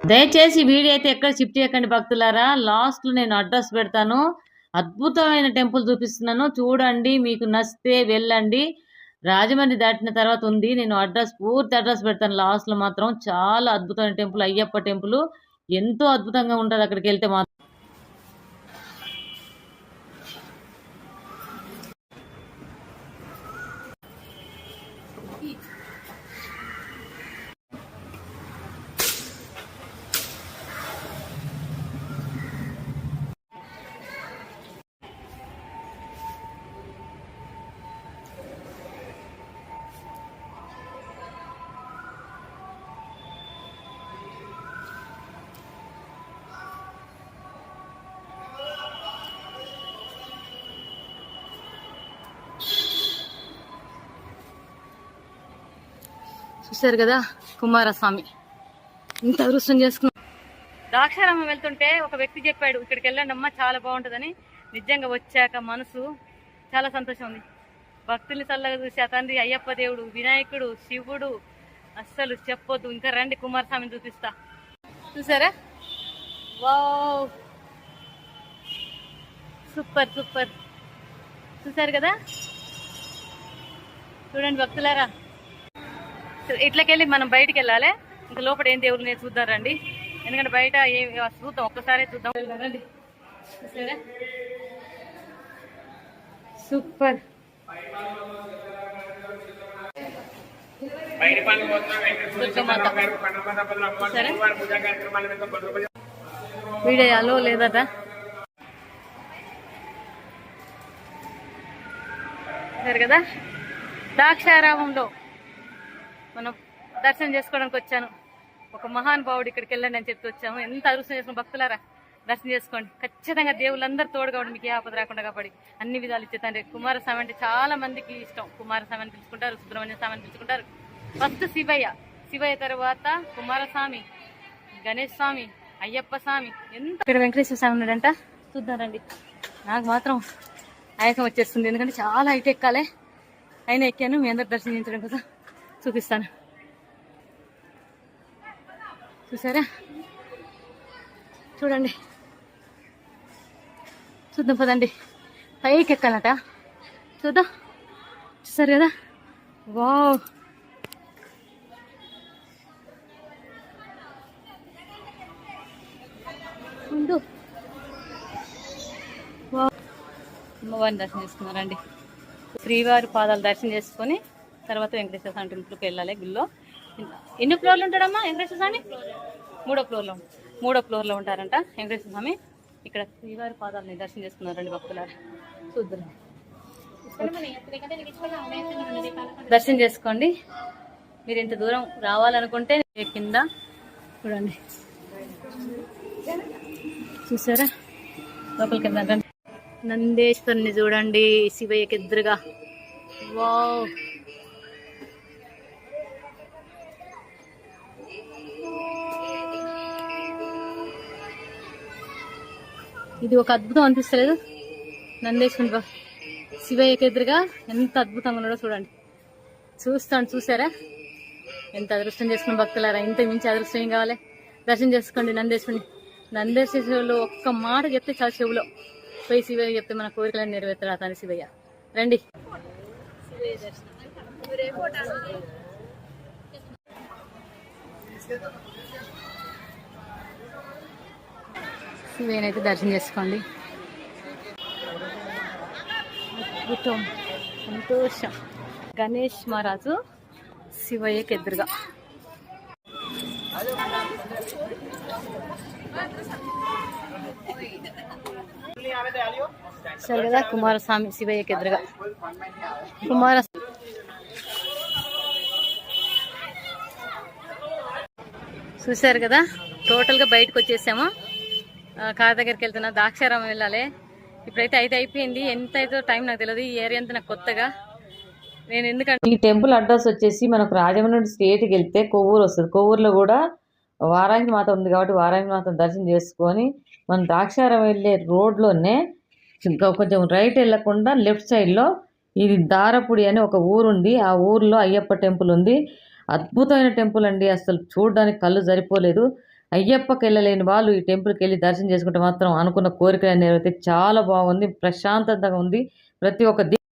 దయచేసి వీడియో అయితే ఎక్కడ షిఫ్ట్ చేయకండి భక్తులారా. లాస్ట్లో నేను అడ్రస్ పెడతాను. అద్భుతమైన టెంపుల్ చూపిస్తున్నాను, చూడండి. మీకు నచ్చితే వెళ్ళండి. రాజమండ్రి దాటిన తర్వాత ఉంది. నేను పూర్తి అడ్రస్ పెడతాను లాస్ట్లో. మాత్రం చాలా అద్భుతమైన టెంపుల్, అయ్యప్ప టెంపుల్. ఎంతో అద్భుతంగా ఉంటుంది అక్కడికి వెళ్తే మాత్రం. చూశారు కదా కుమారస్వామి ఇంత అదృష్టం చేసుకున్నాం. ద్రాక్షారామం వెళ్తుంటే ఒక వ్యక్తి చెప్పాడు, ఇక్కడికి వెళ్ళండి అమ్మా, చాలా బాగుంటుందని. నిజంగా వచ్చాక మనసు చాలా సంతోషం ఉంది. భక్తుల్ని చల్లగా చూసి ఆ తండ్రి అయ్యప్ప దేవుడు, వినాయకుడు, శివుడు, అస్సలు చెప్పొద్దు. ఇంకా రండి, కుమారస్వామిని చూపిస్తా. చూసారా? Wow, super super. చూసారు కదా? చూడండి భక్తులారా, ఇట్లకెళ్ళి మనం బయటికి వెళ్ళాలి. ఇంకా లోపల ఏం దేవుళ్ళు నేను చూద్దాం రండి. ఎందుకంటే బయట ఏం చూద్దాం, ఒక్కసారే చూద్దాం రండి. చూసారా? సూపర్. వీడియోలో లేదట. సరే కదా, ద్రాక్షారామంలో మనం దర్శనం చేసుకోవడానికి వచ్చాను. ఒక మహానుభావుడు ఇక్కడికి వెళ్ళండి అని చెప్పి వచ్చాము. ఎంత అదృష్టం చేసుకున్న భక్తులారా, దర్శనం చేసుకోండి. ఖచ్చితంగా దేవుళ్ళందరూ తోడుగా మీకు ఏ ఆపద రాకుండా కాపాడి అన్ని విధాలు ఇచ్చే తండ్రి. కుమారస్వామి అంటే చాలా మందికి ఇష్టం. కుమారస్వామి అని పిలుచుకుంటారు, సుబ్రహ్మణ్య స్వామి అని పిలుచుకుంటారు. ఫస్ట్ శివయ్య తర్వాత కుమారస్వామి, గణేష్ స్వామి, అయ్యప్ప స్వామి. ఎంత ఇక్కడ వెంకటేశ్వర స్వామి ఉన్నాడంట, చూద్దారండి. నాకు మాత్రం ఆయాసం వచ్చేస్తుంది, ఎందుకంటే చాలా హైట్ ఎక్కాలే. అయినా ఎక్కాను. మీ అందరు దర్శించడం కోసం చూపిస్తాను. చూసారా? చూడండి, చూద్దాం పదండి. పైకి ఎక్కాలట, చూద్దాం. చూసారు కదా? వావ్, ముందు అమ్మవారిని దర్శనం చేసుకున్నారండి. శ్రీవారి పాదాలు దర్శనం చేసుకొని తర్వాత వెంకటేశ్వర స్వామి టెంపుల్కి వెళ్ళాలి. గుళ్ళో ఎన్ని ఫ్లోర్లు ఉంటాడమ్మా వెంకటేశ్వర స్వామి? మూడో ఫ్లోర్లో ఉంటారంట వెంకటేశ్వర స్వామి. ఇక్కడ శ్రీవారి పాదాలని దర్శనం చేసుకున్నారండి భక్తులారా. చూద్దాం, దర్శనం చేసుకోండి. మీరు ఇంత దూరం రావాలనుకుంటే కింద చూడండి. చూసారా? లోపలికి వెళ్దాం. నందేశ్వరుని చూడండి శివయ్యకి ఎదురుగా. వావ్, ఇది ఒక అద్భుతం అనిపిస్తలేదు? నందేశ్వరుని శివయ్యకి ఎదురుగా ఎంత అద్భుతంగా ఉన్నాడో చూడండి. చూసారా? ఎంత అదృష్టం చేసుకున్న భక్తులారా, ఇంత మించి అదృష్టం ఏం కావాలి? దర్శనం చేసుకోండి నందేశ్వరుని. నందేశ్వరులో ఒక్క మాట చెప్తే చాలా, చెవులో పోయి శివయ్య చెప్తే మన కోరికలను నెరవేర్తాడు ఆ తండ్రి శివయ్య. రండి. శివయ్యనైతే దర్శనం చేసుకోండి. అద్భుతం, సంతోషం. గణేష్ మహారాజు శివయ్యకి ఎదురుగా. సరే కదా, కుమారస్వామి శివయ్యకి ఎదురుగా. చూసారు కదా, టోటల్గా బయటకు వచ్చేసాము. కార్ దగ్గరికి వెళ్తున్నా, ద్రాక్షారామం వెళ్ళాలి. ఇప్పుడైతే 5 అయిపోయింది. ఎంత అయితే టైం నాకు తెలియదు. ఈ ఏరియా అంతా నాకు కొత్తగా. నేను ఎందుకంటే ఈ టెంపుల్ అడ్రస్ వచ్చేసి మనకు రాజమండ్రి నుండి స్ట్రేట్కి వెళ్తే కొవ్వూరు వస్తుంది. కొవ్వూరులో కూడా వారాహి మాత ఉంది కాబట్టి వారాహి మాత దర్శనం చేసుకొని మనం ద్రాక్షారామం వెళ్ళే రోడ్లోనే కొంచెం రైట్ వెళ్ళకుండా లెఫ్ట్ సైడ్లో ఇది దారపుడి అని ఒక ఊరు ఉంది. ఆ ఊర్లో అయ్యప్ప టెంపుల్ ఉంది. అద్భుతమైన టెంపుల్ అండి, అసలు చూడడానికి కళ్ళు సరిపోలేదు. అయ్యప్పకి వెళ్ళలేని వాళ్ళు ఈ టెంపుల్కి వెళ్ళి దర్శనం చేసుకుంటే మాత్రం అనుకున్న కోరికలు నెరవేరితే చాలా బాగుంది, ప్రశాంతంగా ఉంది. ప్రతి ఒక్క